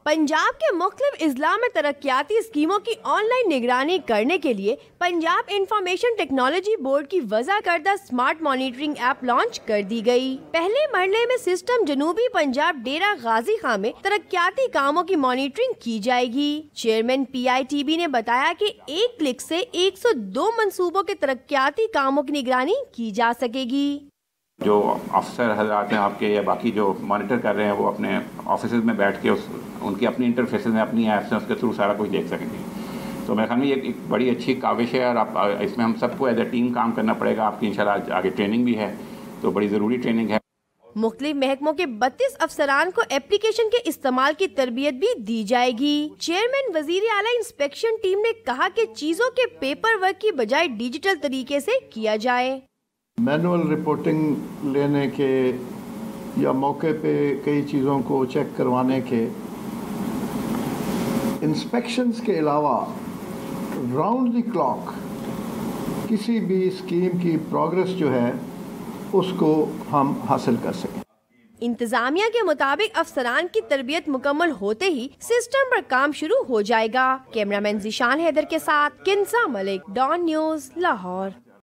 پنجاب کے مختلف اضلاع میں ترقیاتی اسکیموں کی آن لائن نگرانی کرنے کے لیے پنجاب انفارمیشن ٹیکنالوجی بورڈ کی وضع کردہ سمارٹ مانیٹرنگ ایپ لانچ کر دی گئی۔ پہلے مرحلے میں سسٹم جنوبی پنجاب ڈیرہ غازی خان میں ترقیاتی کاموں کی مانیٹرنگ کی جائے گی۔ چیئرمین PITB نے بتایا کہ ایک کلک سے 102 منصوبوں کے ترقیاتی کاموں کی نگرانی کی جا سکے گی۔ جو افسر حضرات ہیں آپ کے یا باقی جو مانیٹر کر رہے ہیں وہ اپنے آفیسز میں بیٹھ کے ان کی اپنی انٹرفیسز میں اپنی ایپس ہیں، اس کے تھرو سارا کچھ دیکھ سکیں گے۔ تو میرے خیال میں یہ ایک بڑی اچھی کاوش ہے، اور آپ اس میں ہم سب کو ایز اے ٹیم کام کرنا پڑے گا۔ آپ کی انشاءاللہ آگے ٹریننگ بھی ہے، تو بڑی ضروری ٹریننگ ہے۔ مختلف محکموں کے 32 افسران کو اپلیکیشن کے استعمال کی تربیت بھی دی جائے گی۔ چیئرمین وزیر اعلیٰ انسپیکشن ٹیم نے کہا کہ چیزوں کے پیپر ورک کی بجائے ڈیجیٹل طریقے سے کیا جائے۔ مینول رپورٹنگ لینے کے یا موقع پہ کئی چیزوں کو چیک کروانے کے، انسپیکشنز کے علاوہ راؤنڈ دی کلاک کسی بھی اسکیم کی پروگرس جو ہے اس کو ہم حاصل کر سکیں۔ انتظامیہ کے مطابق افسران کی تربیت مکمل ہوتے ہی سسٹم پر کام شروع ہو جائے گا۔ کیمرہ مین ذیشان حیدر کے ساتھ کنزا ملک، ڈان نیوز، لاہور۔